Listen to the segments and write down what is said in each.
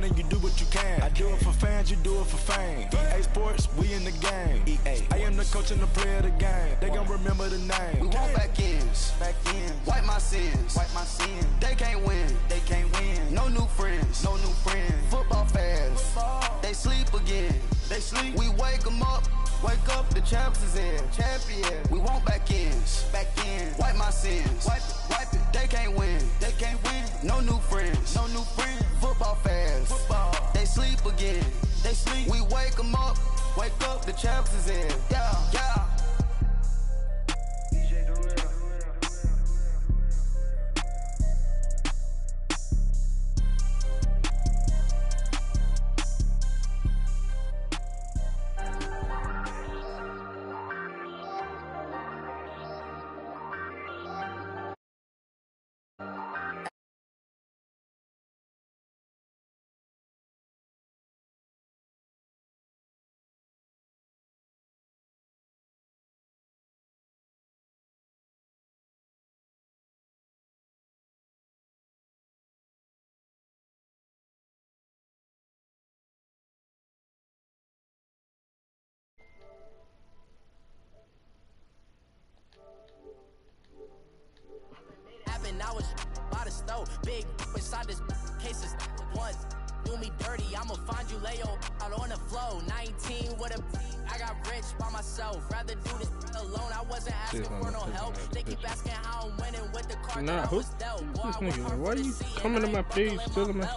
down and you do what you can. I do it for fans, you do it for fame. EA Sports, we in the game. I am the coach and the player of the game. They gon' remember the name. We want back ends. Wipe my sins. They can't win. No new friends. Football fans. They sleep again. We wake them up. Wake up, the champs is in. Champion. We want back ends. Wipe my sins. Wipe it. They can't win. No new friends. Football fans. They sleep again. We wake them up. Wake up, the champs is in. Yeah. I was by the stove, big inside this cases once. Do me dirty, I'ma find you, lay out on the floor. 19 with a I got rich by myself. Rather do this alone. I wasn't asking for no help. They keep asking how I'm winning with the card that I was dealt. This nigga, why are you coming to my page still in my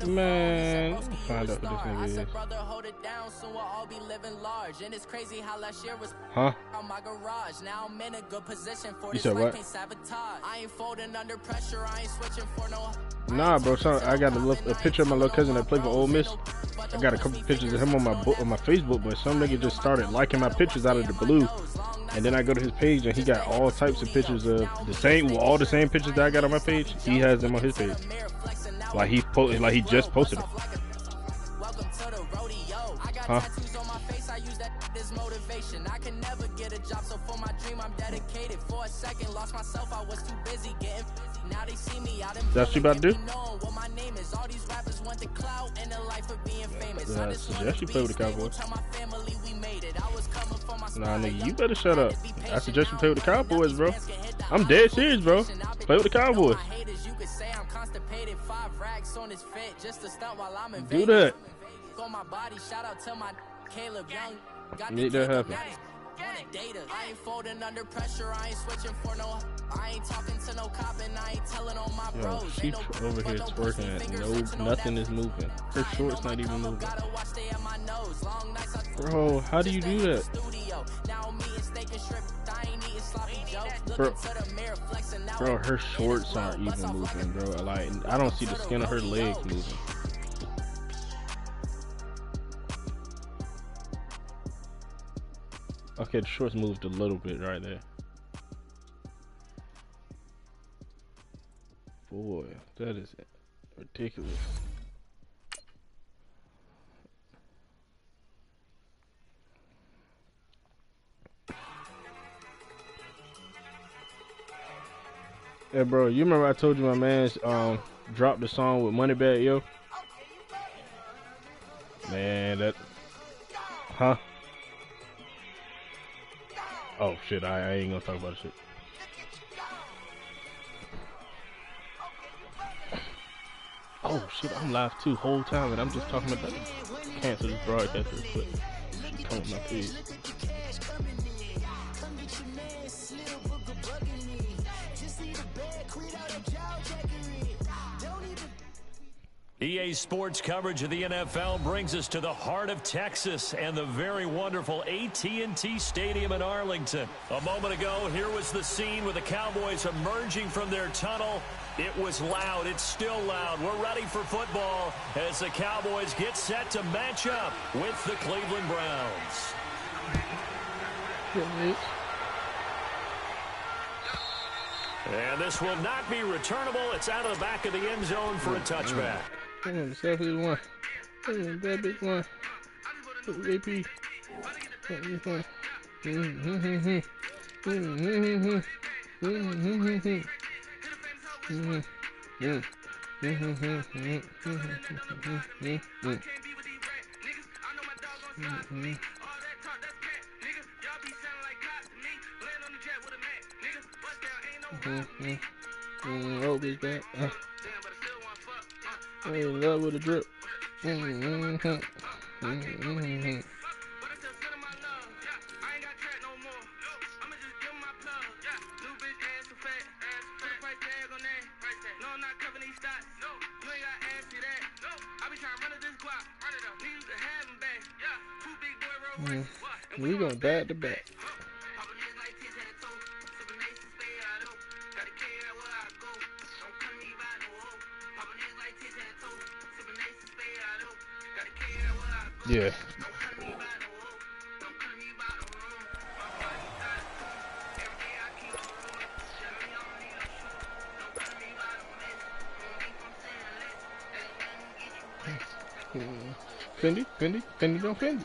man? Find out who this nigga is. Brother, hold it down, soon we'll all be living large. And it's crazy how last year was on my garage. Now I'm in a good position for this life ain't sabotage. I ain't folding under pressure, I ain't switching for no. Nah, bro, I got a picture of my little cousin that played for Ole Miss. I got a couple pictures of him on my Facebook, but some nigga just started liking my pictures out of the blue. And then I go to his page and he got all types of pictures of all the same pictures that I got on my page. He has them on his page. Like he just posted them. Huh? Motivation. I can never get a job, so for my dream I'm dedicated. For a second, lost myself, I was too busy getting busy. Now they see me out in that's what you about to do? What my name is. All these rappers want the clout and the life of being famous. I suggest you play with the Cowboys. Nah, nigga, you better shut up. I suggest you play with the Cowboys, bro. I'm dead serious, bro. Play with the Cowboys. Do that. Make that happen. I ain't folding under pressure, I ain't switching for no. I ain't talking to no cop and I ain't telling on my bros. Yo, she's over here twerking and nothing is moving. Her short's not even moving. Bro, how do you do that? Bro, her shorts aren't even moving, bro. Like, I don't see the skin of her legs moving. Okay, the shorts moved a little bit right there. Boy, that is ridiculous. Yeah, bro, you remember I told you my man's dropped the song with Moneybag Yo? Man, that... Huh? Oh shit, I ain't gonna talk about shit. Oh shit, I'm live too whole time and I'm just talking about cancel this broadcast real quick. She's coming to my page. EA Sports coverage of the NFL brings us to the heart of Texas and the very wonderful AT&T Stadium in Arlington. A moment ago, here was the scene with the Cowboys emerging from their tunnel. It was loud. It's still loud. We're ready for football as the Cowboys get set to match up with the Cleveland Browns. And this will not be returnable. It's out of the back of the end zone for a touchback. The selfie one. That big one. AP. Always that. I'm in love with a drip. We going back to back. Yeah. Fendi, don't Fendi.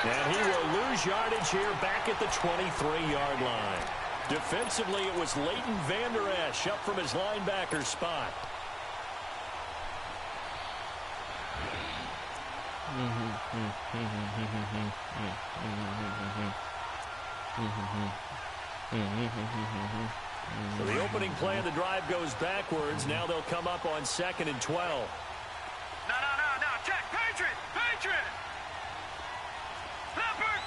And he will lose yardage here back at the 23-yard line. Defensively, it was Leighton Vander Esch up from his linebacker spot. So the opening play of the drive goes backwards. Now they'll come up on 2nd and 12. No. Check. Patriot. Leopard.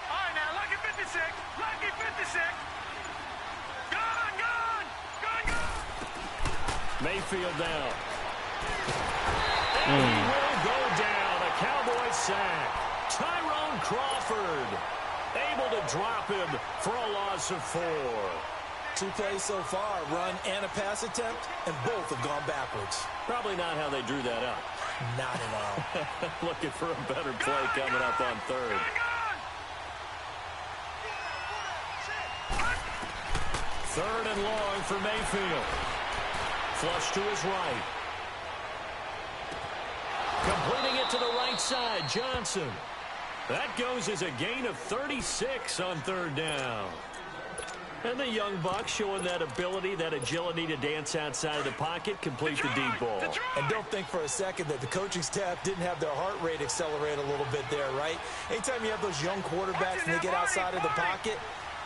All right, now, lucky 56. Gone. Mayfield down. And he will go down. A Cowboy sack. Tyrone Crawford able to drop him for a loss of 4. 2 plays so far, run and a pass attempt, and both have gone backwards. Probably not how they drew that up. Not at all. Looking for a better play coming up on 3rd. Third and long for Mayfield. Flush to his right. Completing it to the right side, Johnson. That goes as a gain of 36 on 3rd down. And the young buck showing that ability, that agility to dance outside of the pocket, complete the deep ball. And don't think for a second that the coaching staff didn't have their heart rate accelerate a little bit there, right? Anytime you have those young quarterbacks and they get outside of the pocket,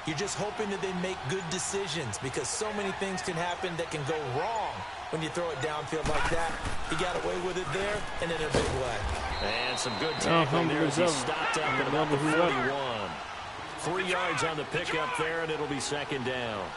you're just hoping that they make good decisions because so many things can happen that can go wrong when you throw it downfield like that. He got away with it there and in a big way. And some good tackling there as he stopped up at about the 41. 3 yards on the pickup there, and it'll be 2nd down.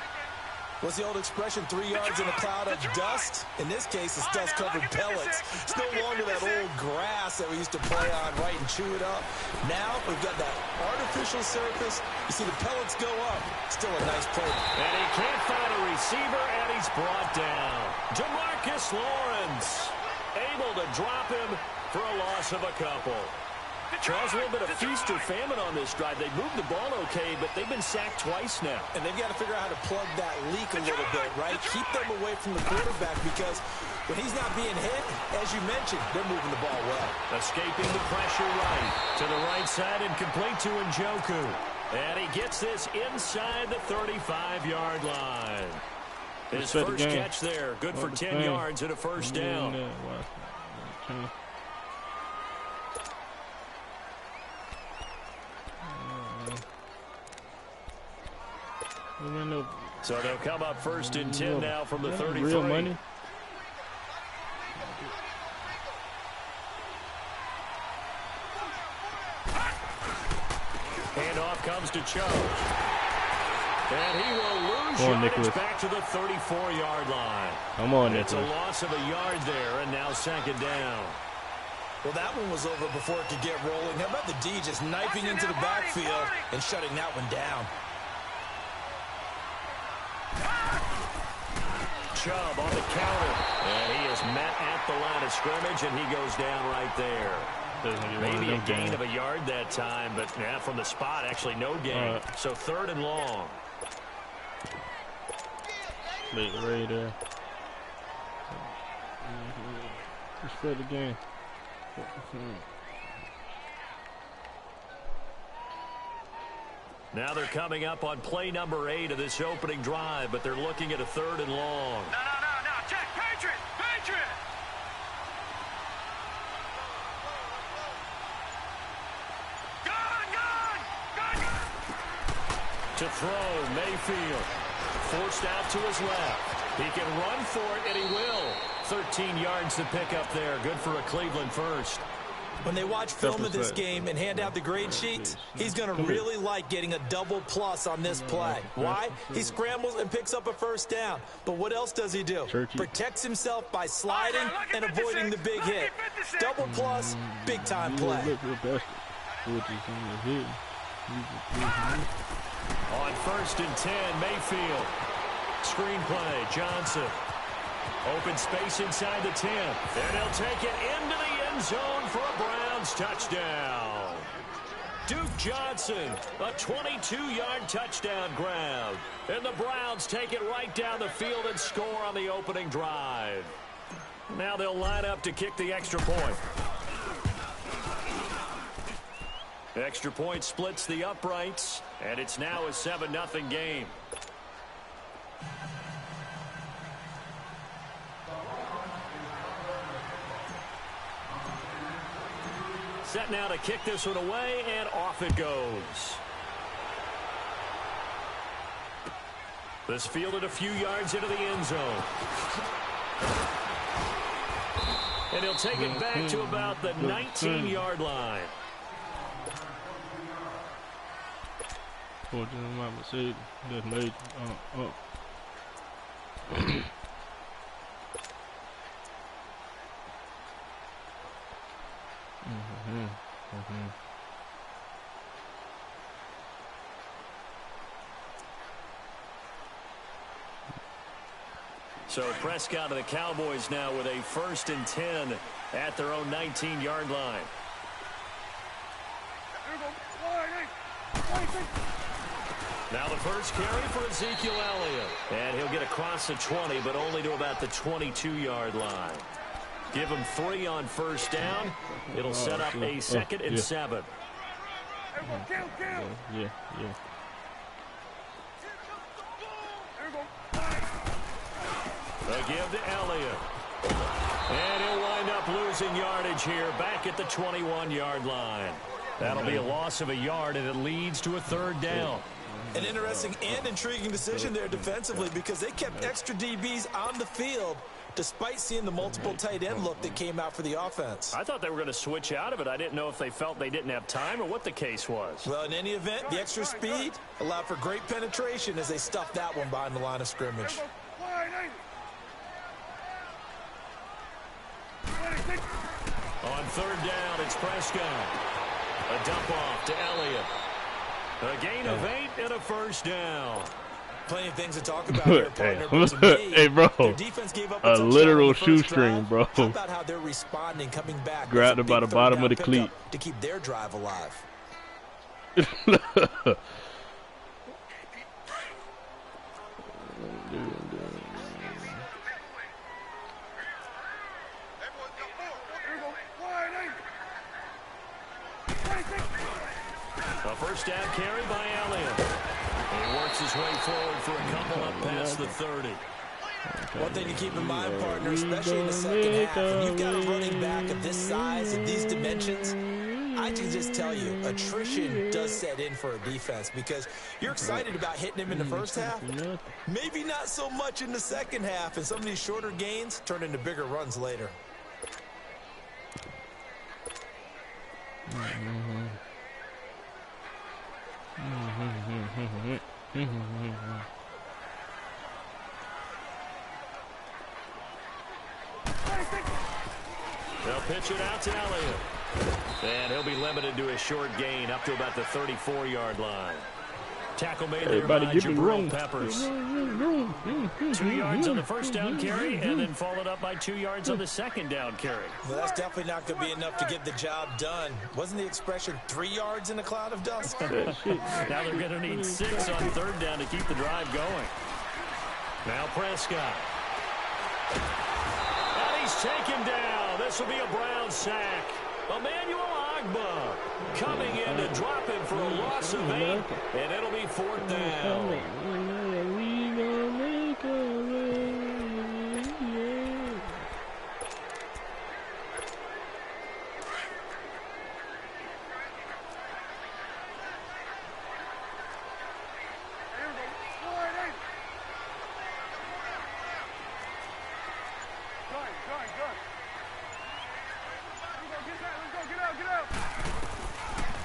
What's the old expression, 3 yards in a cloud of dust? In this case, it's dust-covered pellets. It's no longer that old grass that we used to play on, right, and chew it up. Now we've got that artificial surface. You see the pellets go up. Still a nice play. And he can't find a receiver, and he's brought down. DeMarcus Lawrence able to drop him for a loss of a couple. Charles, a little bit of feast or famine on this drive. They moved the ball okay, but they've been sacked twice now. And they've got to figure out how to plug that leak a little bit, right? Keep them away from the quarterback because when he's not being hit, as you mentioned, they're moving the ball well. Escaping the pressure right to the right side and complete to Njoku. And he gets this inside the 35-yard line. His first catch there, good for 10 yards and a first down. So they'll come up 1st and 10 now from the 33. Real money. Handoff comes to Chubb. And he will lose yardage back to the 34-yard line. Come on, It's Nicholas. a loss of a yard there, and now 2nd down. Well, that one was over before it could get rolling. How about the D just knifing into the backfield and shutting that one down? Chubb on the counter. And he is met at the line of scrimmage, and he goes down right there. Maybe a gain of a yard that time, but yeah, from the spot, actually no gain. So 3rd and long. Right there. Just play the game. Now they're coming up on play number 8 of this opening drive, but they're looking at a 3rd and long. No. Check. Patriot. Gun. To throw, Mayfield. Forced out to his left. He can run for it, and he will. 13 yards to pick up there. Good for a Cleveland first. When they watch film of this game and hand out the grade sheets, he's going to really like getting a double plus on this play. Why? He scrambles and picks up a first down. But what else does he do? Protects himself by sliding and avoiding the big hit. Double plus, big-time play. On 1st and 10, Mayfield. Screenplay, Johnson. Open space inside the 10. And he'll take it into the end zone for a Browns touchdown. Duke Johnson, a 22-yard touchdown grab. And the Browns take it right down the field and score on the opening drive. Now they'll line up to kick the extra point. Extra point splits the uprights, and it's now a 7-0 game. Set now to kick this one away, and off it goes. This fielded a few yards into the end zone. And he'll take it back to about the 19-yard line. So Prescott and the Cowboys now with a 1st and 10 at their own 19-yard line. Now the first carry for Ezekiel Elliott. And he'll get across the 20, but only to about the 22-yard line. Give him 3 on first down. It'll set up a 2nd and 7. Yeah. A give to Elliott. And he'll wind up losing yardage here back at the 21-yard line. That'll be a loss of a yard, and it leads to a 3rd down. An interesting and intriguing decision there defensively because they kept extra DBs on the field despite seeing the multiple tight end look that came out for the offense. I thought they were going to switch out of it. I didn't know if they felt they didn't have time or what the case was. Well, in any event, the extra speed allowed for great penetration as they stuffed that one behind the line of scrimmage. On 3rd down, it's Prescott. A dump off to Elliott. A gain of 8 and a first down. Plenty of things to talk about here, partner. Hey, bro. Their defense gave up a literal shoestring, bro. How about how they're responding, coming back? Grabbed it by the bottom of the cleat to keep their drive alive. A first down carry by Elliott. He works his way forward for a couple up past the 30. One thing to keep in mind, partner, especially in the second half, when you've got a running back of this size, of these dimensions, I can just tell you, attrition does set in for a defense because you're excited about hitting him in the first half. Maybe not so much in the second half, and some of these shorter gains turn into bigger runs later. They'll pitch it out to Elliott. And he'll be limited to a short gain up to about the 34-yard line. Tackle made there Everybody by give me Jabril room. Peppers. 2 yards on the first down carry, and then followed up by 2 yards on the second down carry. Well, that's definitely not going to be enough to get the job done. Wasn't the expression 3 yards in a cloud of dust? Now they're going to need 6 on third down to keep the drive going. Now Prescott. And he's taken down. This will be a Brown sack. Emmanuel Ogbah coming in to drop him for a loss of 8, and it'll be 4th down.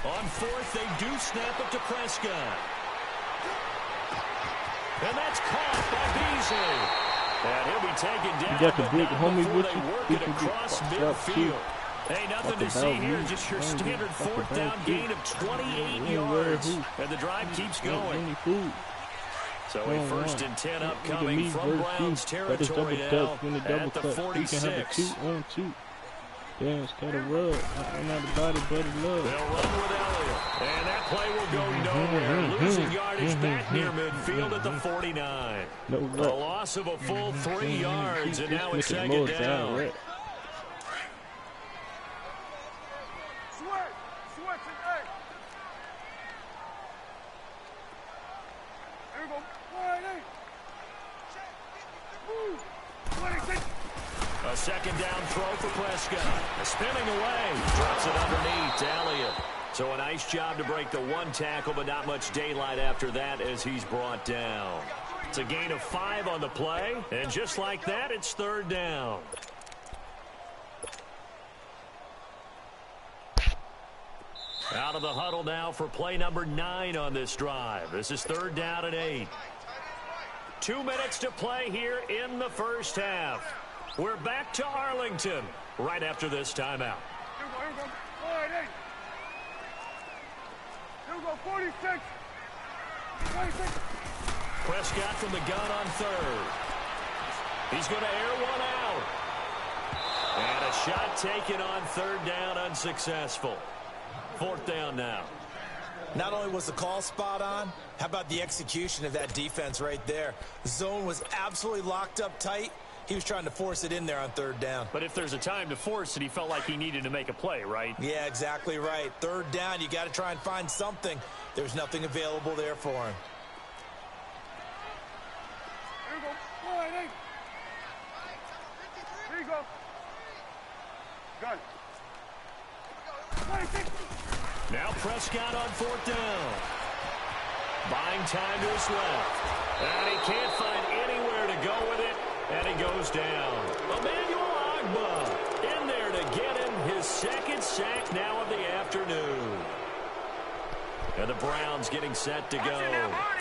On 4th, they do snap it to Prescott. And that's caught by Beasley. And he'll be taken down. You got the big homie with they you. work He it can across get midfield. Hey, nothing to see here. Just your standard 4th down gain of 28 yards. And the drive keeps going. So a 1st and 10 upcoming from Browns territory now at the 46. 2-on-2. Yeah, it's got a rub. Not a body, but a love. They'll run with Elliott. And that play will go nowhere. Losing yardage back near midfield at the 49. No A loss of a full 3 yards, and now it's 2nd down. A 2nd down throw for Prescott. Spinning away. Drops it underneath to Elliott. So a nice job to break the 1 tackle, but not much daylight after that as he's brought down. It's a gain of 5 on the play, and just like that, it's 3rd down. Out of the huddle now for play number 9 on this drive. This is 3rd down and 8. 2 minutes to play here in the first half. We're back to Arlington right after this timeout. Here we go, 46. 46. Prescott from the gun on 3rd. He's going to air one out. And a shot taken on 3rd down, unsuccessful. 4th down now. Not only was the call spot on, how about the execution of that defense right there? The zone was absolutely locked up tight. He was trying to force it in there on 3rd down. But if there's a time to force it, he felt like he needed to make a play, right? Yeah, exactly right. 3rd down, you got to try and find something. There's nothing available there for him. Here we go. 48. Here you go. Gun. 26. Now Prescott on 4th down. Buying time to his left. And he can't find anywhere to go with it. And he goes down. Emmanuel Ogbah in there to get him his 2nd sack now of the afternoon. And the Browns getting set to go.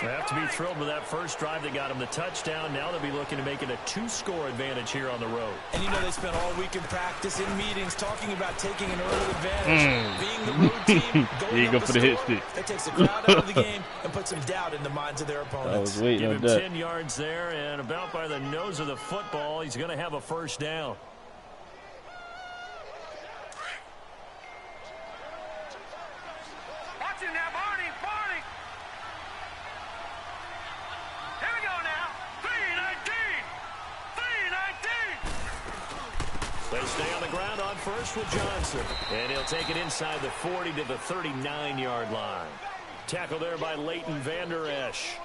They have to be thrilled with that first drive that got him the touchdown. Now they'll be looking to make it a 2-score advantage here on the road. And you know they spent all week in practice, in meetings, talking about taking an early advantage. Being the road team, going up for the hit stick. That takes the crowd out of the game and puts some doubt in the minds of their opponents. I was waiting Give on him that. 10 yards there, and about by the nose of the football, he's going to have a 1st down. Watch him now, Barney. Here we go now. 3-19. 3-19. They stay on the ground on 1st with Johnson. And he'll take it inside the 40 to the 39-yard line. Tackle there by Leighton Vander Esch.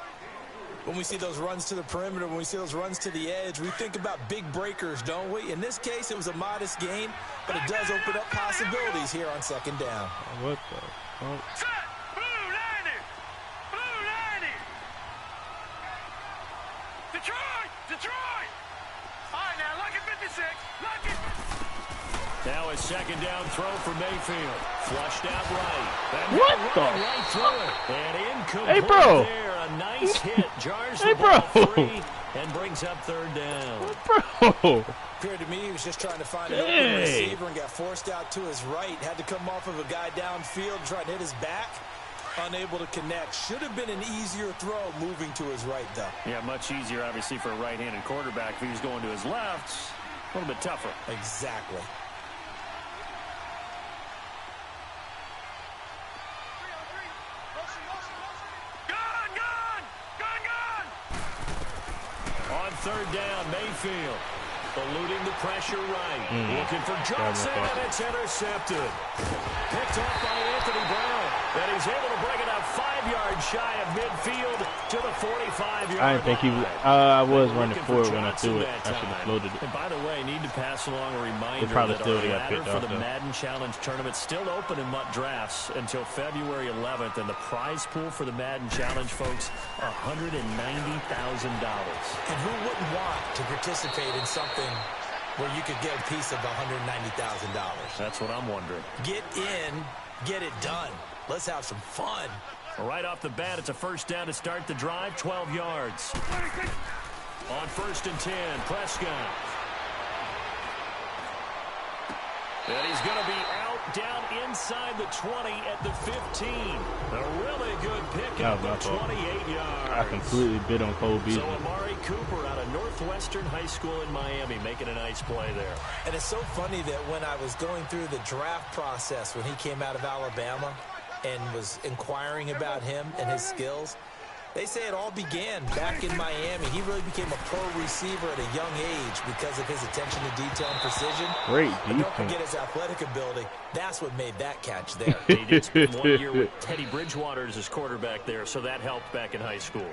When we see those runs to the perimeter, when we see those runs to the edge, we think about big breakers, don't we? In this case, it was a modest gain, but it does open up possibilities here on 2nd down. What the fuck? Set. Blue 90. Blue 90. Detroit. Detroit. All right, now, look at 56. Look at. Now a 2nd down throw for Mayfield. Flushed out right. And What the? right through it. And incomplete Hey, bro. there. A nice hit. Jars Hey, the ball bro. free and brings up 3rd down. Bro. Appeared to me he was just trying to find an open receiver and got forced out to his right. Had to come off of a guy downfield and try to hit his back. Unable to connect. Should have been an easier throw moving to his right, though. Yeah, much easier, obviously, for a right-handed quarterback. If he was going to his left, a little bit tougher. Exactly. On third down, Mayfield eluding the pressure right. Looking for Johnson, and it's intercepted. Picked off by Anthony Brown. And he's able to bring it up 5 yards shy of midfield to the 45-yard line. I didn't think he was. I was running forward when I threw it. I should have floated it. And by the way, need to pass along a reminder probably that still our got ladder picked for off, the though. Madden Challenge tournament still open in MUT drafts until February 11th. And the prize pool for the Madden Challenge, folks, $190,000. And who wouldn't want to participate in something where you could get a piece of $190,000? That's what I'm wondering. Get in, get it done. Let's have some fun. Right off the bat, it's a first down to start the drive, 12 yards. On 1st and 10, Prescott. And he's going to be out down inside the 20 at the 15. A really good pickup of 28 yards. I completely bit on Cole Beasley. So Amari Cooper out of Northwestern High School in Miami making a nice play there. And it's so funny that when I was going through the draft process when he came out of Alabama and was inquiring about him and his skills, they say it all began back in Miami. He really became a pro receiver at a young age because of his attention to detail and precision. Great But defense. don't forget his athletic ability. That's what made that catch there. He did spend 1 year with Teddy Bridgewater as his quarterback there, so that helped back in high school.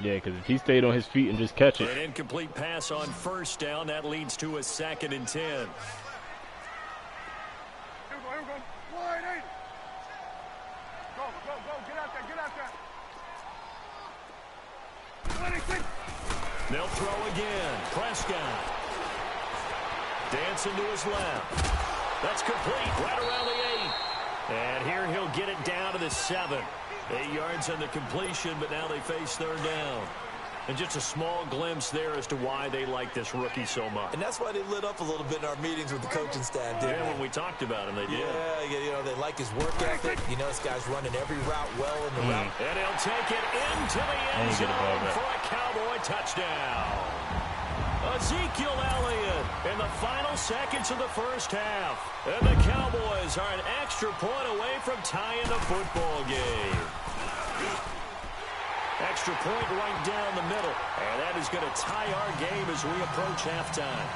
Yeah, because if he stayed on his feet and just catch it. An incomplete pass on first down. That leads to a 2nd and 10. Here we go. Wide eight. Go, get out there. 26. They'll throw again. Prescott. Dancing to his left. That's complete right around the 8. And here he'll get it down to the 7. 8 yards on the completion, but now they face third down. And just a small glimpse there as to why they like this rookie so much. And that's why they lit up a little bit in our meetings with the coaching staff, didn't Yeah, they? when we talked about him, they did. Yeah, you know, they like his work ethic. You know, this guy's running every route well in the route. And he'll take it into the end get the ball zone back. for a Cowboy touchdown. Ezekiel Elliott in the final seconds of the first half. And the Cowboys are an extra point away from tying the football game. Extra point right down the middle. And that is going to tie our game as we approach halftime.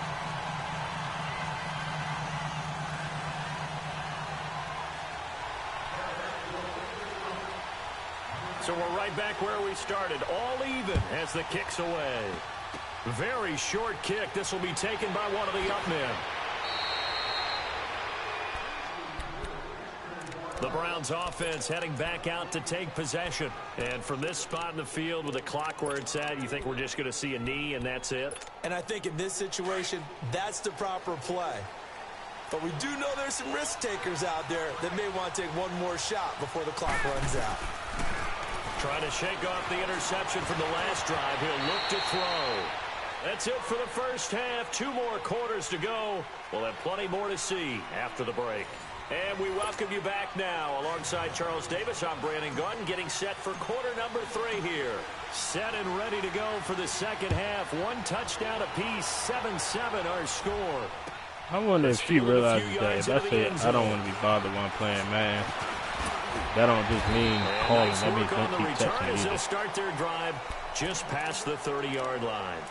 So we're right back where we started. All even as the kick's away. Very short kick. This will be taken by one of the up men. The Browns offense heading back out to take possession. And from this spot in the field with the clock where it's at, you think we're just going to see a knee and that's it? And I think in this situation, that's the proper play. But we do know there's some risk takers out there that may want to take one more shot before the clock runs out. Trying to shake off the interception from the last drive. He'll look to throw. That's it for the first half. 2 more quarters to go. We'll have plenty more to see after the break. And we welcome you back now. Alongside Charles Davis, I'm Brandon Gunn, getting set for quarter number 3 here. Set and ready to go for the second half. 1 touchdown apiece, 7-7 our score. I wonder if she realizes that if I say I don't want to be bothered while I'm playing, man, that don't just mean calling. Nice That means work on don't the keep return touching as they'll either. start their drive just past the 30-yard line.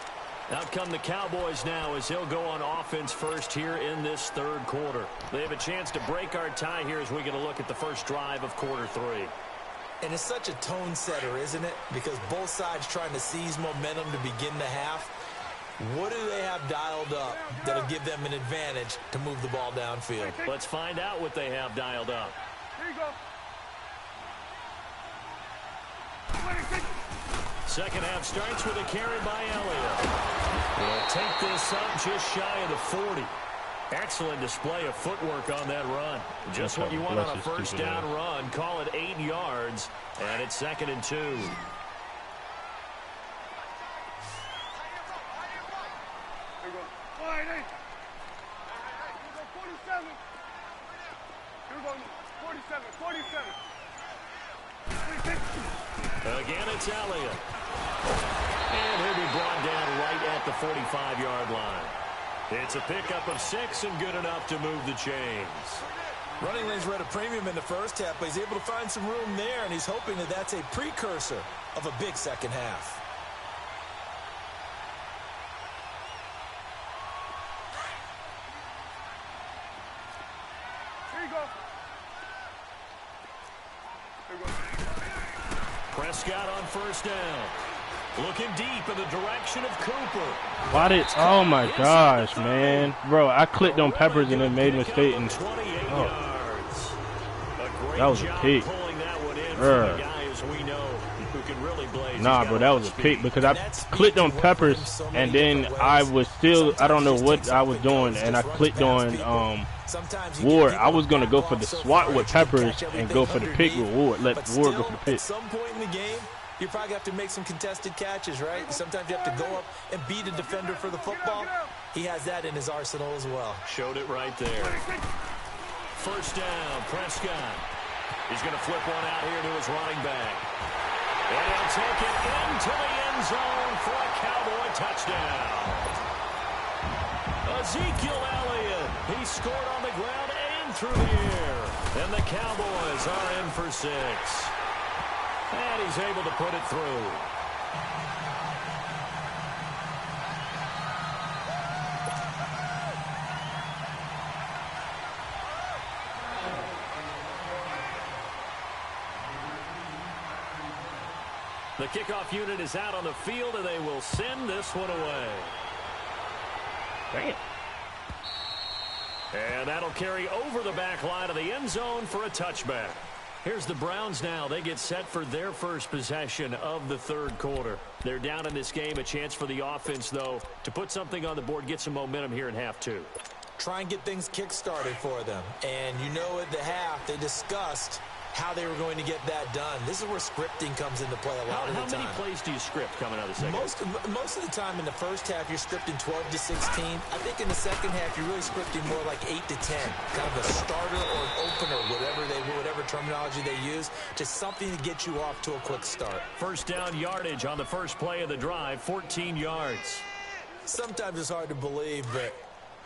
Out come the Cowboys now as they'll go on offense first here in this third quarter. They have a chance to break our tie here as we get a look at the first drive of quarter 3. And it's such a tone setter, isn't it? Because both sides trying to seize momentum to begin the half. What do they have dialed up that'll give them an advantage to move the ball downfield? Let's find out what they have dialed up. Here you go. 26. Second half starts with a carry by Elliott. We'll take this up just shy of the 40. Excellent display of footwork on that run. Just what you want on a first down run. Call it 8 yards, and it's 2nd and 2. Here you go. Wide eight. Here you go, 47. Again, it's Elliott. And he'll be brought down right at the 45-yard line. It's a pickup of 6 and good enough to move the chains. Running lanes were at a premium in the first half, but he's able to find some room there, and he's hoping that that's a precursor of a big second half. Here you go. Prescott on first down. Looking deep in the direction of Cooper. Why did? Oh my gosh, man, bro! I clicked on Peppers and then made a mistake. And 28 yards. that was a pick. Pulling that one in for the guys we know who can really blaze. Nah, bro, that was a pick because I clicked on Peppers and then I was still, I don't know what I was doing, and I clicked on Ward. I was gonna go for the swat with Peppers and go for the pick with Ward. Let Ward go for the pick. At some point in the game, you probably have to make some contested catches, right? Sometimes you have to go up and beat a defender for the football. He has that in his arsenal as well. Showed it right there. First down, Prescott. He's going to flip one out here to his running back. And he'll take it into the end zone for a Cowboy touchdown. Ezekiel Elliott. He scored on the ground and through the air. And the Cowboys are in for 6. And he's able to put it through. The kickoff unit is out on the field, and they will send this one away. Damn. And that'll carry over the back line of the end zone for a touchback. Here's the Browns now. They get set for their first possession of the third quarter. They're down in this game. A chance for the offense, though, to put something on the board, get some momentum here in half 2. Try and get things kick-started for them. And you know at the half, they discussed how they were going to get that done. This is where scripting comes into play a lot of the time. How many plays do you script coming out of the second? Most of the time in the first half, you're scripting 12 to 16. I think in the second half, you're really scripting more like 8 to 10. Kind of a starter or an opener, whatever terminology they use, just something to get you off to a quick start. First down yardage on the first play of the drive, 14 yards. Sometimes it's hard to believe, but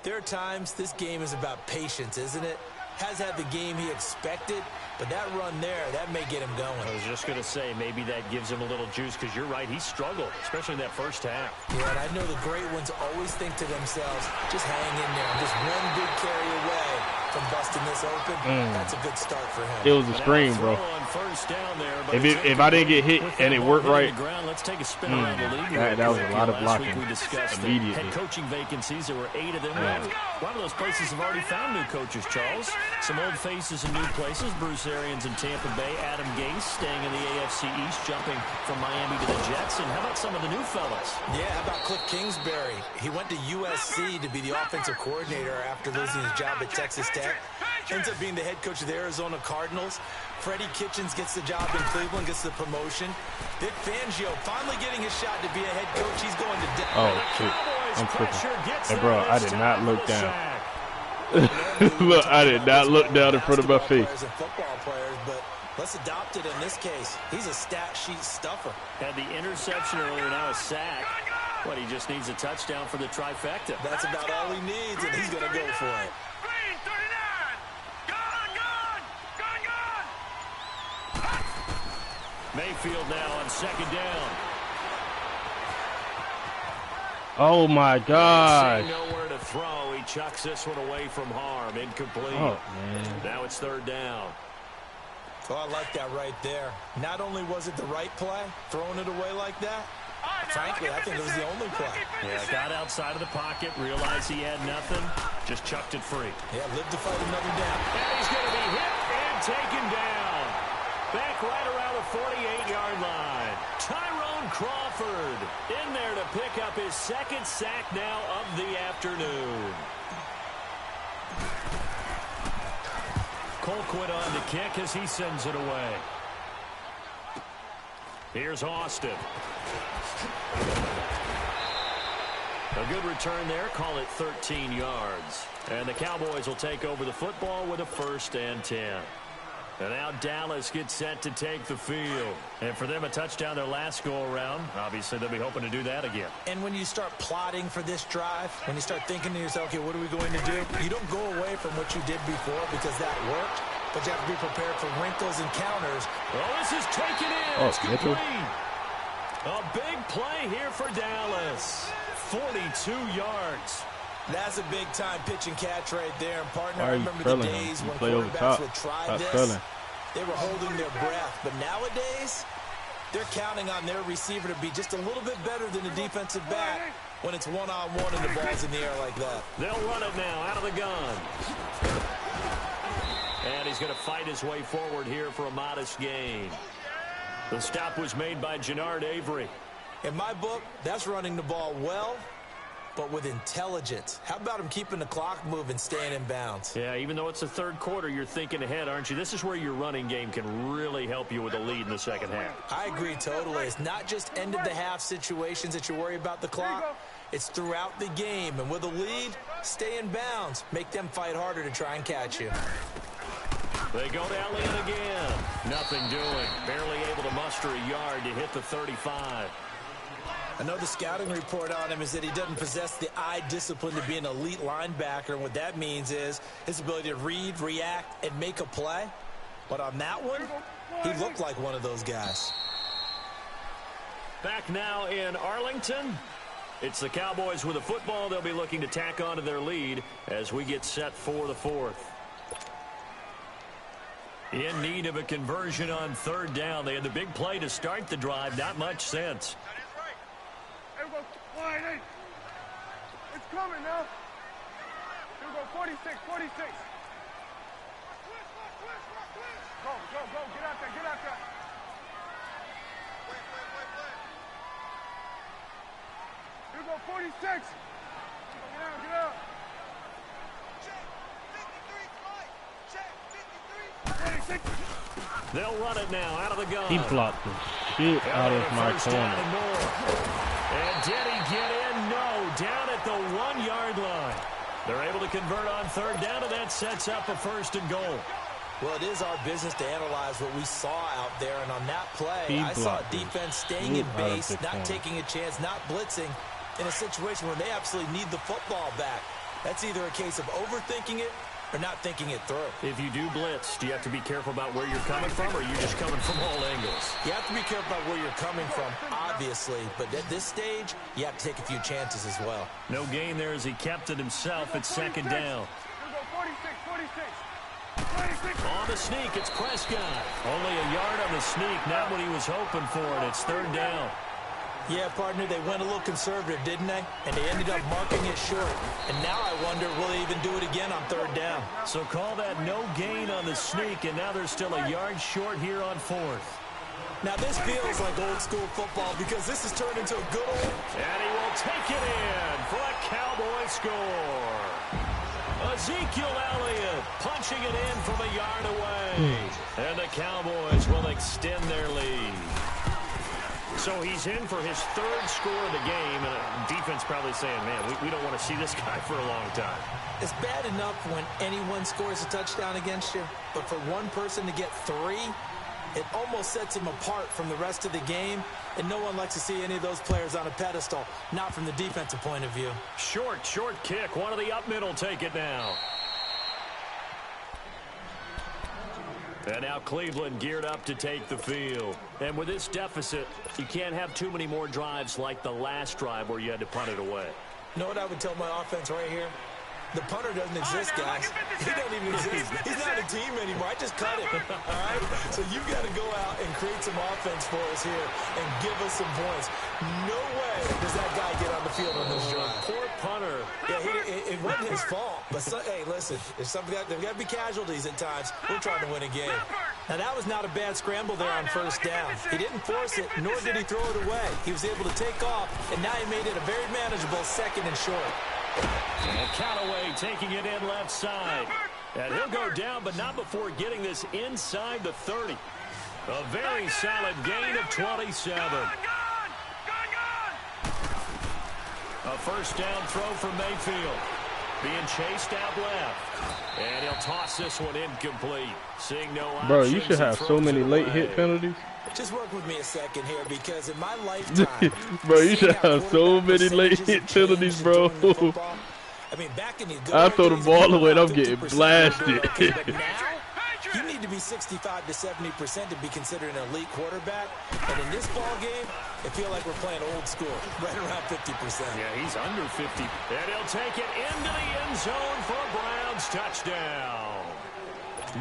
there are times this game is about patience, isn't it? Has had the game he expected, but that run there, that may get him going. I was just going to say, maybe that gives him a little juice, because you're right, he struggled, especially in that first half. Yeah, and I know the great ones always think to themselves, just hang in there. I'm just one good carry away from busting this open. That's a good start for him. It was a screen, bro. If I didn't get hit and it worked right, let's take a spin around the league. That was a lot of blocking we discussed immediately. Head coaching vacancies. There were 8 of them. A lot of those places have already found new coaches, Charles. Some old faces in new places. Bruce Arians in Tampa Bay. Adam Gase staying in the AFC East, jumping from Miami to the Jets. And how about some of the new fellas? Yeah, how about Cliff Kingsbury? He went to USC to be the offensive coordinator after losing his job at Texas Tech. Ends up being the head coach of the Arizona Cardinals. Freddie Kitchens gets the job in Cleveland, gets the promotion. Vic Fangio finally getting his shot to be a head coach. He's going to Denver. Oh, shit. I'm tripping. Hey, bro, I did not look down. Look, I did not look down in front of my face. Football players, but let's adopt it in this case. He's a stat sheet stuffer. Had the interception earlier, now a sack. What, he just needs a touchdown for the trifecta. That's about all he needs, and he's going to go for it. Mayfield now on second down. Oh my gosh. Nowhere to throw. He chucks this one away from harm. Incomplete. Oh, man. Now it's third down. Oh, I like that right there. Not only was it the right play, throwing it away like that, frankly, I think it was the only play. Yeah, got outside of the pocket, realized he had nothing, just chucked it free. Yeah, lived to fight another down. And he's going to be hit and taken down. Back right around the 48-yard line. Tyrone Crawford in there to pick up his second sack now of the afternoon. Colquitt on the kick as he sends it away. Here's Austin. A good return there. Call it 13 yards. And the Cowboys will take over the football with a 1st and 10. And now Dallas gets set to take the field. And for them, a touchdown their last go-around. Obviously, they'll be hoping to do that again. And when you start plotting for this drive, when you start thinking to yourself, okay, what are we going to do? You don't go away from what you did before because that worked, but you have to be prepared for wrinkles and counters. Oh, this is taken in. Oh, it's complete. A big play here for Dallas. 42 yards. That's a big-time pitch and catch right there. And partner, Why I are you remember the trailing days him? when Play over quarterbacks top. would try Stop this. trailing. They were holding their breath. But nowadays, they're counting on their receiver to be just a little bit better than the defensive back when it's one-on-one and the ball's in the air like that. They'll run it now out of the gun. And he's going to fight his way forward here for a modest gain. The stop was made by Jannard Avery. In my book, that's running the ball well, but with intelligence. How about him keeping the clock moving, staying in bounds? Yeah, even though it's the third quarter, you're thinking ahead, aren't you? This is where your running game can really help you with a lead in the second half. I agree totally. It's not just end-of-the-half situations that you worry about the clock. It's throughout the game. And with a lead, stay in bounds. Make them fight harder to try and catch you. They go to Elliott again. Nothing doing. Barely able to muster a yard to hit the 35. Another scouting report on him is that he doesn't possess the eye discipline to be an elite linebacker. And what that means is his ability to read, react, and make a play. But on that one, he looked like one of those guys. Back now in Arlington. It's the Cowboys with a football. They'll be looking to tack on to their lead as we get set for the 4th. In need of a conversion on 3rd down. They had the big play to start the drive. Not much sense. It's coming now. Here we go, 46, 46. Go, get out there, get out there. Here we go, 46. Get out. Check, 53, check, 53. They'll run it now out of the gun. He blocked the shit out of my corner. And did he get in? No. Down at the 1-yard line. They're able to convert on 3rd down, and that sets up a 1st and goal. Well, it is our business to analyze what we saw out there. And on that play, I saw defense staying in base, not taking a chance, not blitzing in a situation where they absolutely need the football back. That's either a case of overthinking it or not thinking it through. If you do blitz, do you have to be careful about where you're coming from, or are you just coming from all angles? You have to be careful about where you're coming from, obviously. But at this stage, you have to take a few chances as well. No gain there as he kept it himself at 2nd down. 46. On the sneak, it's Prescott. Only a yard on the sneak, not what he was hoping for, and it's 3rd down. Yeah, partner, they went a little conservative, didn't they? And they ended up marking it short. And now I wonder, will they even do it again on 3rd down? So call that no gain on the sneak, and now they're still a yard short here on 4th. Now this feels like old school football because this has turned into a good old... And he will take it in for a Cowboy score. Ezekiel Elliott punching it in from a yard away. And the Cowboys will extend their lead. So he's in for his 3rd score of the game, and defense probably saying, man, we don't want to see this guy for a long time. It's bad enough when anyone scores a touchdown against you, but for one person to get 3, it almost sets him apart from the rest of the game, and no one likes to see any of those players on a pedestal, not from the defensive point of view. Short kick. One of the up middle take it now. And now Cleveland geared up to take the field. And with this deficit, you can't have too many more drives like the last drive where you had to punt it away. You know what I would tell my offense right here? The punter doesn't exist, guys. He doesn't even exist. He's not a team anymore. I just cut him. All right? So you've got to go out and create some offense for us here and give us some points. No way does that guy get on the field on this drive. Poor punter. Yeah, it wasn't his fault. But, hey, listen, there's got to be casualties at times. We're trying to win a game. Now, that was not a bad scramble there on 1st down. He didn't force it, nor did he throw it away. He was able to take off, and now he made it a very manageable 2nd and short. And Callaway taking it in left side. And he'll go down, but not before getting this inside the 30. A very solid gain of 27. A first down throw from Mayfield. Being chased out left. And he'll toss this one incomplete. Seeing no options. Bro, you should have so many late hit penalties. Just work with me a second here, because in my lifetime, bro, you should have so many late hit penalties, bro. I mean, back in the good I throw the ball away and I'm getting 50%, blasted. okay, but now, you need to be 65 to 70% to be considered an elite quarterback. And in this ball game, I feel like we're playing old school, right around 50%. Yeah, he's under 50. And he'll take it into the end zone for a Browns touchdown.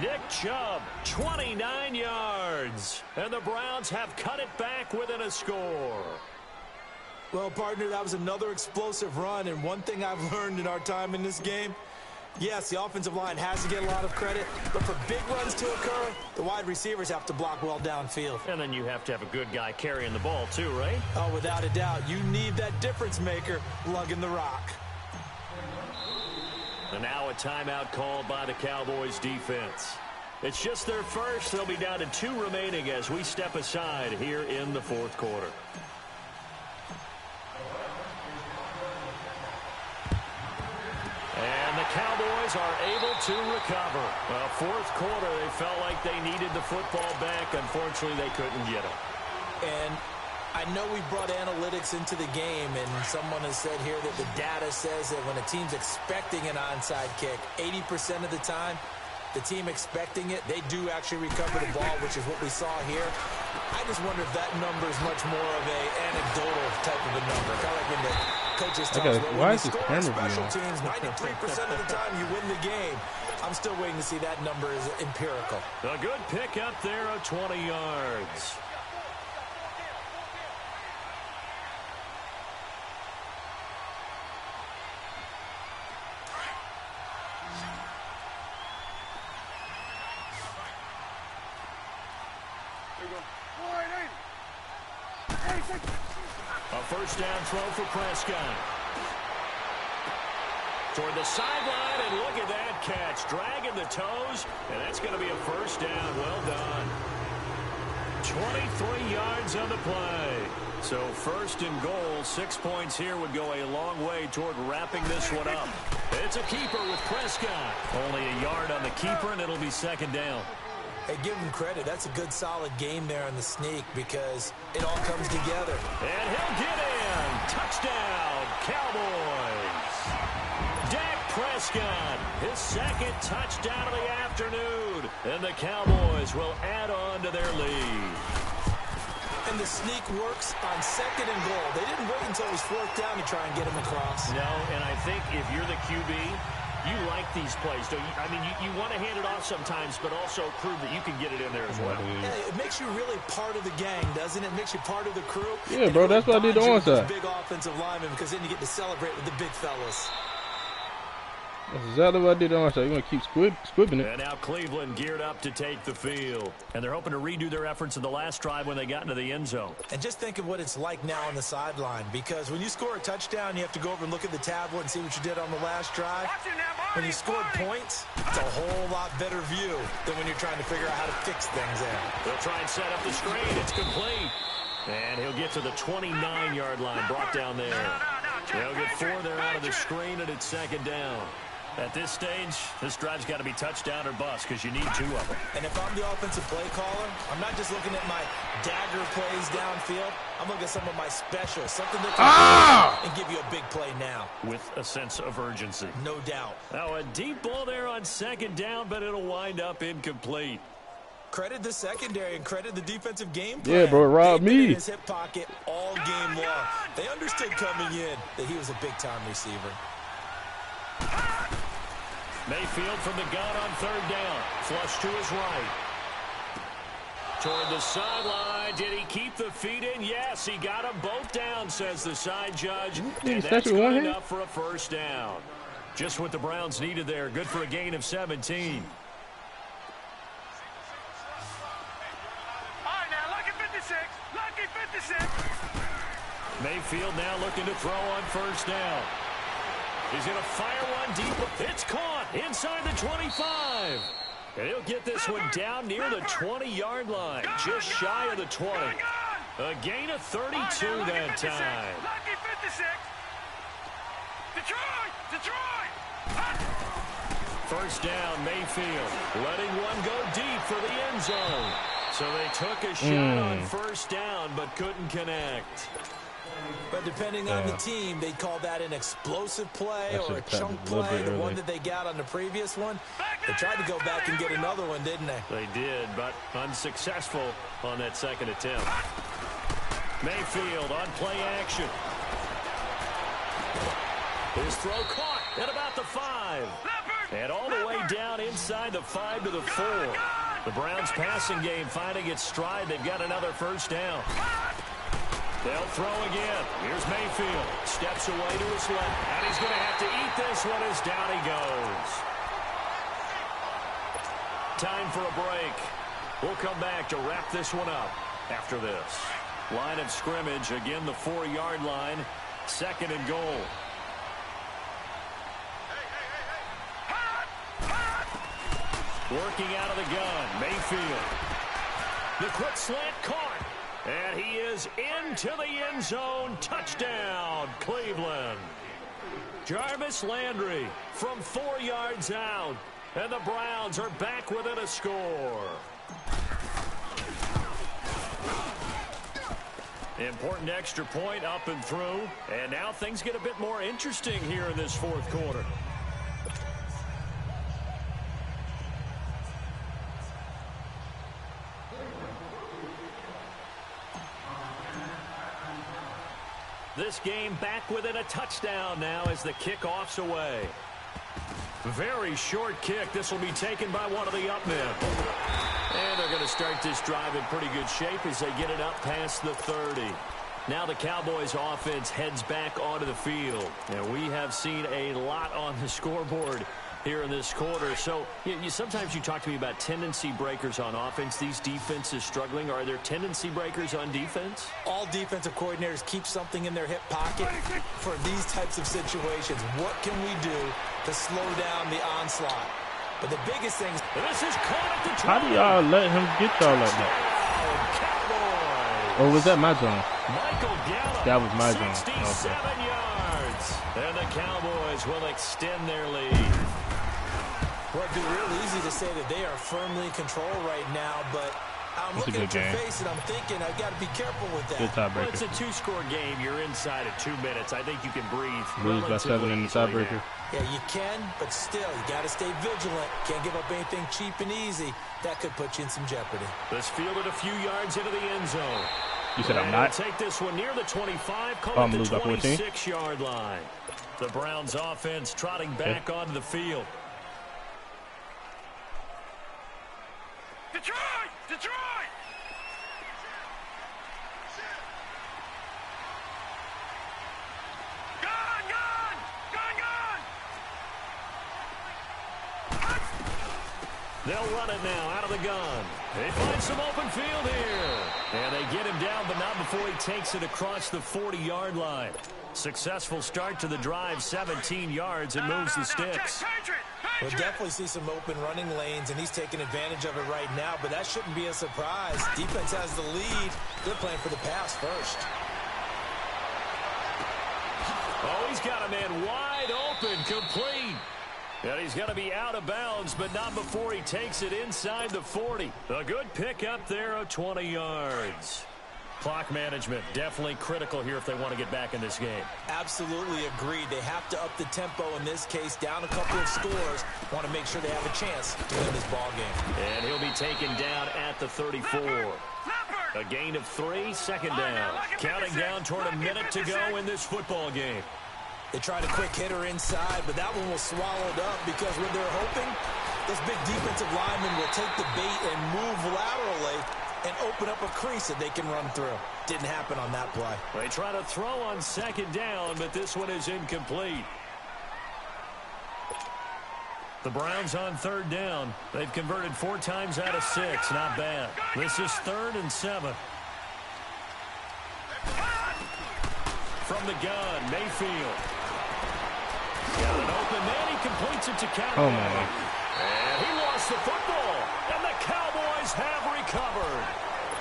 Nick Chubb, 29 yards. And the Browns have cut it back within a score. Well, partner, that was another explosive run, and one thing I've learned in our time in this game, yes, the offensive line has to get a lot of credit, but for big runs to occur, the wide receivers have to block well downfield. And then you have to have a good guy carrying the ball too, right? Oh, without a doubt. You need that difference maker lugging the rock. And now a timeout called by the Cowboys defense. It's just their first. They'll be down to 2 remaining as we step aside here in the fourth quarter. And the Cowboys are able to recover. Fourth quarter, they felt like they needed the football back. Unfortunately, they couldn't get it. And I know we brought analytics into the game, and someone has said here that the data says that when a team's expecting an onside kick, 80% of the time, the team expecting it, they do actually recover the ball, which is what we saw here. I just wonder if that number is much more of a anecdotal type of a number. Kind of like when the coaches tell us, well, when you score on special teams, 93% of the time you win the game. I'm still waiting to see that number is empirical. A good pick up there of 20 yards. A first down throw for Prescott. Toward the sideline, and look at that catch. Dragging the toes, and that's going to be a first down. Well done. 23 yards on the play. So first and goal, 6 points here would go a long way toward wrapping this one up. It's a keeper with Prescott. Only a yard on the keeper, and it'll be second down. Hey, give him credit. That's a good, solid game there on the sneak because it all comes together. And he'll get in. Touchdown, Cowboys. Dak Prescott, his second touchdown of the afternoon. And the Cowboys will add on to their lead. And the sneak works on second and goal. They didn't wait until it was fourth down to try and get him across. No, and I think if you're the QB, you like these plays, don't you? I mean, you want to hand it off sometimes, but also prove that you can get it in there as well. Yeah, it makes you really part of the gang, doesn't it? It makes you part of the crew. Yeah, bro, that's what I did on onside. Big offensive lineman, because then you get to celebrate with the big fellas. That's exactly what I did on onside. You're going to keep squibbing it. And now Cleveland geared up to take the field. And they're hoping to redo their efforts in the last drive when they got into the end zone. And just think of what it's like now on the sideline, because when you score a touchdown, you have to go over and look at the tablet and see what you did on the last drive. When you scored points, it's a whole lot better view than when you're trying to figure out how to fix things there. They'll try and set up the screen. It's complete. And he'll get to the 29-yard line, brought down there. They'll get 4 there out of the screen, and it's second down. At this stage, this drive's got to be touchdown or bust because you need 2 of them. And if I'm the offensive play caller, I'm not just looking at my dagger plays downfield. I'm looking at some of my specials, something that can and give you a big play now. With a sense of urgency. No doubt. Now a deep ball there on second down, but it'll wind up incomplete. Credit the secondary and credit the defensive game plan. Yeah, bro, it robbed me. In his hip pocket all game long. They understood coming in that he was a big-time receiver. Mayfield from the gun on third down. Flush to his right. Toward the sideline. Did he keep the feet in? Yes, he got them both down, says the side judge. And that's good enough for a first down. Just what the Browns needed there. Good for a gain of 17. All right, now, lucky 56. Lucky 56. Mayfield now looking to throw on first down. He's going to fire one deep. It's caught inside the 25. And he'll get this one down near the 20-yard line, just shy of the 20. A gain of 32 that time. Lucky 56. Detroit! Detroit! Hot! First down, Mayfield, letting one go deep for the end zone. So they took a shot on first down, but couldn't connect. But depending on the team, they'd call that an explosive play or a chunk play, the one that they got on the previous one. They tried to go back and get another one, didn't they? They did, but unsuccessful on that second attempt. Mayfield on play action. His throw caught at about the 5. And all the way down inside the 5 to the 4. The Browns passing game finding its stride. They've got another first down. They'll throw again. Here's Mayfield. Steps away to his left. And he's going to have to eat this one as down he goes. Time for a break. We'll come back to wrap this one up after this. Line of scrimmage, again the 4-yard line. Second and goal. Working out of the gun, Mayfield. The quick slant caught. And he is into the end zone. Touchdown, Cleveland. Jarvis Landry from 4 yards out. And the Browns are back within a score. Important extra point up and through. And now things get a bit more interesting here in this fourth quarter. This game back within a touchdown now as the kickoff's away. Very short kick. This will be taken by one of the up men. And they're going to start this drive in pretty good shape as they get it up past the 30. Now the Cowboys offense heads back onto the field. And we have seen a lot on the scoreboard here in this quarter. So sometimes you talk to me about tendency breakers on offense. These defenses struggling. Are there tendency breakers on defense? All defensive coordinators keep something in their hip pocket for these types of situations. What can we do to slow down the onslaught? But the biggest thing is this is caught at the top. How do y'all let him get y'all like that? Or was that my zone? Michael Gallup, that was my zone. 67 yards. And the Cowboys will extend their lead. Well, it'd be real easy to say that they are firmly in control right now, but I'm looking at your face and I'm thinking I've got to be careful with that. Well, it's a 2-score game. You're inside at 2 minutes. I think you can breathe. Lose by 7 in the tiebreaker. Yeah, you can, but still, you got to stay vigilant. Can't give up anything cheap and easy. That could put you in some jeopardy. This fielded a few yards into the end zone. You said I'm not? Take this one near the 25, call it the 26-yard line. The Browns offense trotting back onto the field. Detroit! Detroit! Gun! Gun! Gun! Gun! They'll run it now out of the gun. They find some open field here. And they get him down, but not before he takes it across the 40-yard line. Successful start to the drive, 17 yards, and moves the sticks. We'll definitely see some open running lanes, and he's taking advantage of it right now, but that shouldn't be a surprise. Defense has the lead. They're playing for the pass first. Oh, he's got a man wide open, complete. And he's going to be out of bounds, but not before he takes it inside the 40. A good pickup there of 20 yards. Clock management definitely critical here if they want to get back in this game. Absolutely agreed. They have to up the tempo in this case, down a couple of scores. Want to make sure they have a chance to win this ball game. And he'll be taken down at the 34. A gain of 3, second down. Counting down toward a minute to go in this football game. They tried a quick hitter inside, but that one was swallowed up because when they're hoping, this big defensive lineman will take the bait and move laterally and open up a crease that they can run through. Didn't happen on that play. They try to throw on second down, but this one is incomplete. The Browns on third down. They've converted 4 times out of 6. Not bad. This is 3rd and 7. From the gun, Mayfield. Got an open man. He completes it to Cowboy. Oh, my. And he lost the football. And the Cowboys have recovered.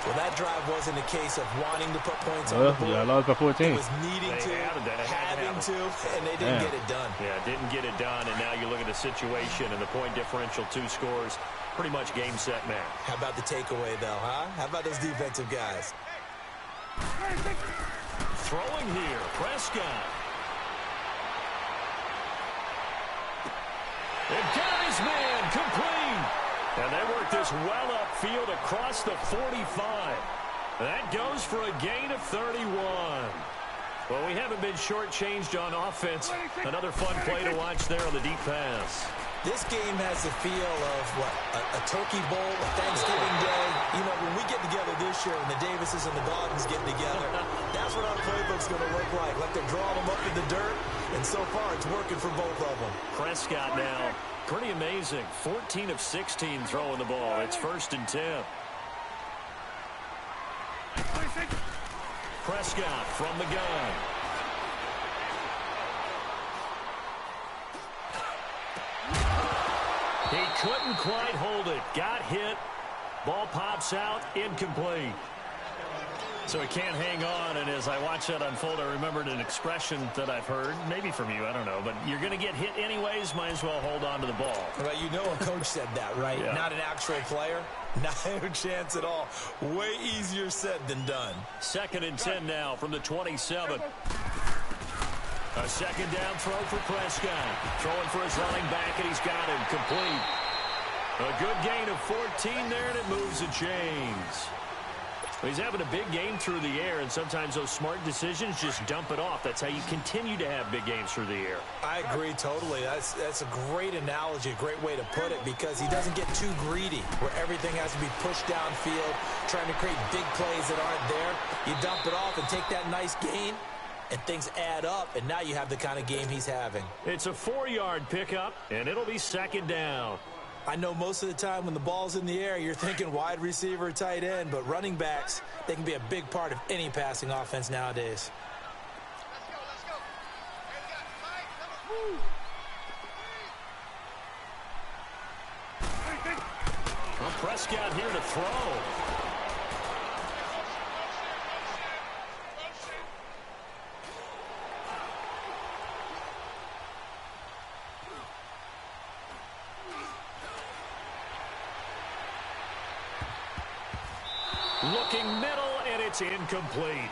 Well, that drive wasn't a case of wanting to put points on the board. Yeah, I lost by 14. It was needing to, having to, and they didn't get it done. Yeah, didn't get it done, and now you look at the situation and the point differential, 2 scores, pretty much game, set, match. How about the takeaway, though, huh? How about those defensive guys? Throwing here, Prescott. And got his man complete. And they work this well upfield across the 45. That goes for a gain of 31. Well, we haven't been shortchanged on offense. Another fun play to watch there on the deep pass. This game has the feel of, what, a turkey bowl, a Thanksgiving day. You know, when we get together this year and the Davises and the Gaughtons get together, that's what our playbook's going to look like. Like they're drawing them up in the dirt, and so far it's working for both of them. Prescott now, pretty amazing. 14 of 16 throwing the ball. It's 1st and 10. Prescott from the gun. He couldn't quite hold it. Got hit. Ball pops out. Incomplete. So he can't hang on, and as I watch that unfold, I remembered an expression that I've heard, maybe from you, I don't know, but you're going to get hit anyways, might as well hold on to the ball. Well, you know a coach said that, right? Yeah. Not an actual player. No chance at all. Way easier said than done. 2nd and 10 now from the 27. A 2nd down throw for Prescott. Throwing for his running back, and he's got him complete. A good gain of 14 there, and it moves the chains. He's having a big game through the air, and sometimes those smart decisions just dump it off. That's how you continue to have big games through the air. I agree totally. That's a great analogy, a great way to put it, because he doesn't get too greedy where everything has to be pushed downfield, trying to create big plays that aren't there. You dump it off and take that nice gain, and things add up, and now you have the kind of game he's having. It's a 4-yard pickup, and it'll be 2nd down. I know most of the time when the ball's in the air, you're thinking wide receiver, tight end, but running backs, they can be a big part of any passing offense nowadays. Well, Prescott here to throw. Looking middle, and it's incomplete.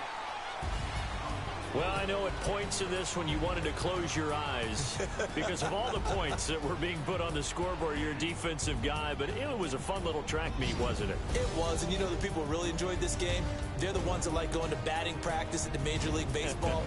Well, I know at points in this when you wanted to close your eyes because of all the points that were being put on the scoreboard. You're a defensive guy, but it was a fun little track meet, wasn't it? It was, and you know the people who really enjoyed this game? They're the ones that like going to batting practice at the Major League Baseball.